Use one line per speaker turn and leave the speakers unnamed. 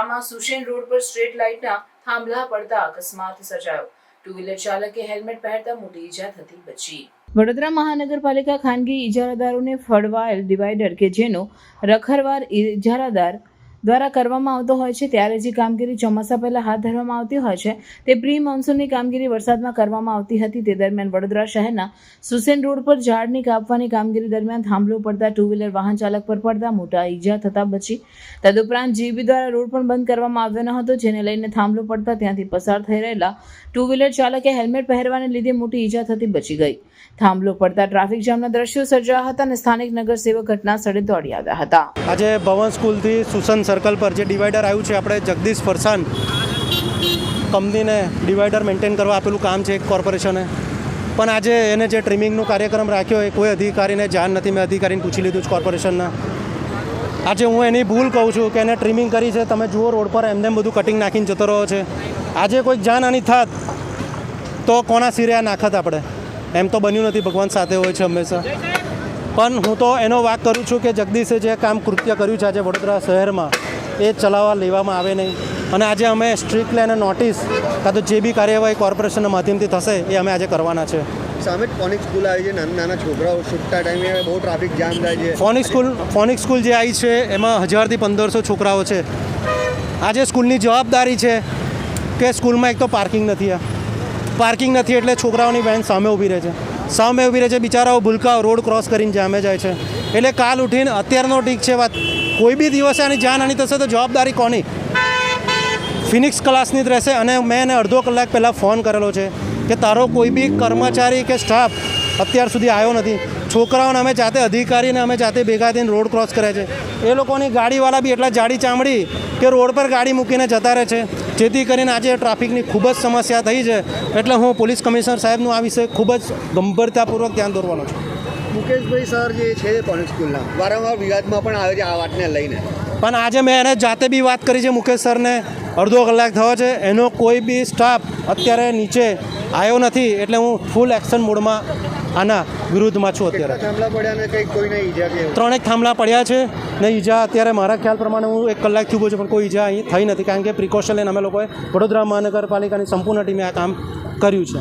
વડોદરામાં સુશેન રોડ પર સ્ટ્રીટ લાઇટના થાંભલા પડતા અકસ્માત સર્જાયો। ટુ વ્હીલર ચાલકે હેલ્મેટ પહેરતા મોટી ઈજા થતી બચી। વડોદરા મહાનગરપાલિકા ખાનગી ઇજારાદારોને ફળવાયેલ ડિવાઈડર કે જેનો રખરવાર ઇજારાદાર દ્વારા કરવામાં આવતો હોય છે ત્યારે જે કામગીરી ચોમાસા પહેલાં હાથ ધરવામાં આવતી હોય છે તે પ્રી મોન્સૂનની કામગીરી વરસાદમાં કરવામાં આવતી હતી। તે દરમિયાન વડોદરા શહેરના સુસેન રોડ પર ઝાડની કાપવાની કામગીરી દરમિયાન થાંભલો પડતા ટુ વ્હીલર વાહન ચાલક પર પડતા મોટા ઈજા થતા બચી। તદુપરાંત જીબી દ્વારા રોડ પણ બંધ કરવામાં આવ્યો ન હતો, જેને લઈને થાંભલો પડતા ત્યાંથી પસાર થઈ રહેલા ટુ વ્હીલર ચાલકે હેલ્મેટ પહેરવાને લીધે મોટી ઈજા થતી બચી ગઈ। થાંભલો પડતા ટ્રાફિક જામના દ્રશ્યો સર્જાયા હતા અને સ્થાનિક નગરસેવક ઘટના સ્થળે દોડી આવ્યા હતા।
આજે ભવન સ્કૂલથી સુસન સર્કલ પર જે ડિવાઈડર આવ્યું છે, આપણે જગદીશ ફરસાન કંપનીને ડિવાઈડર મેન્ટેન કરવા આપેલું કામ છે એક કોર્પોરેશને, પણ આજે એને જે ટ્રીમિંગનો કાર્યક્રમ રાખ્યો એ કોઈ અધિકારીને જાણ નથી। મેં અધિકારીને પૂછી લીધું છે કોર્પોરેશનના। આજે હું એની ભૂલ કહું છું કે એને ટ્રીમિંગ કરી છે। તમે જુઓ રોડ પર એમને બધું કટિંગ નાખીને જતો રહ્યો છે। આજે કોઈક જાનહાનિ થાત તો કોના સિરે આ નાખત આપણે? એમ તો બન્યું નથી, ભગવાન સાથે હોય છે હંમેશા। પણ હું તો એનો વાક કરું છું કે જગદીશે જે કામ કૃત્ય કર્યું છે આજે વડોદરા શહેરમાં એ ચલાવવા લેવામાં આવે નહીં, અને આજે અમે સ્ટ્રિક્ટલી એને નોટિસ કાં તો જે બી કાર્યવાહી કોર્પોરેશનના માધ્યમથી થશે એ અમે આજે કરવાના છે।
સામે ફોનિક સ્કૂલ આવી છે, નાના નાના છોકરાઓ છૂટતા ટાઈમે બહુ ટ્રાફિક જામ થાય છે।
ફોનિક સ્કૂલ જે આવી છે એમાં 1000થી 1500 છોકરાઓ છે। આજે સ્કૂલની જવાબદારી છે કે સ્કૂલમાં એક તો પાર્કિંગ નથી એટલે છોકરાઓની વેન સામે ઊભી રહે છે। બિચારાઓ ભૂલકાઓ રોડ ક્રોસ કરીને જામે જાય છે। એટલે કાલ ઉઠીને અત્યારનો ઠીક છે વાત, કોઈ બી દિવસે આની જાનહાનિ થશે તો જવાબદારી કોની? ફિનિક્સ ક્લાસની જ રહેશે। અને મેં એને અડધો કલાક પહેલાં ફોન કરેલો છે કે તારો કોઈ બી કર્મચારી કે સ્ટાફ અત્યાર સુધી આવ્યો નથી। છોકરાઓને અમે જાતે અધિકારીને અમે જાતે ભેગા થઈને રોડ ક્રોસ કરે છે। એ લોકોની ગાડીવાળા બી એટલા જાડી ચામડી કે રોડ પર ગાડી મૂકીને જતા રહે છે, જેથી કરીને આજે ટ્રાફિકની ખૂબ જ સમસ્યા થઈ છે। એટલે હું પોલીસ કમિશનર સાહેબનું આ વિશે ખૂબ જ ગંભીરતાપૂર્વક ધ્યાન દોરવાનો છું।
મુકેશભાઈ સર જે છે ફોનિક સ્કૂલના વારંવાર વિવાદમાં પણ આવે છે આ વાતને લઈને,
પણ આજે મેં એને જાતે બી વાત કરી છે મુકેશ સરને। અડધો કલાક થયો છે, એનો કોઈ બી સ્ટાફ અત્યારે નીચે આવ્યો નથી, એટલે હું ફૂલ એક્શન મોડમાં આના વિરુદ્ધમાં છું। અત્યારે
થાંભલા પડ્યા ને કંઈક કોઈને ઈજા કે
3 થાંભલા પડ્યા છે ને ઈજા અત્યારે મારા ખ્યાલ પ્રમાણે હું 1 કલાકથી ઊભો છું, પણ કોઈ ઈજા અહીં થઈ નથી, કારણ કે પ્રિકોશન લઈને અમે લોકોએ વડોદરા મહાનગરપાલિકાની સંપૂર્ણ ટીમે આ કામ કર્યું છે।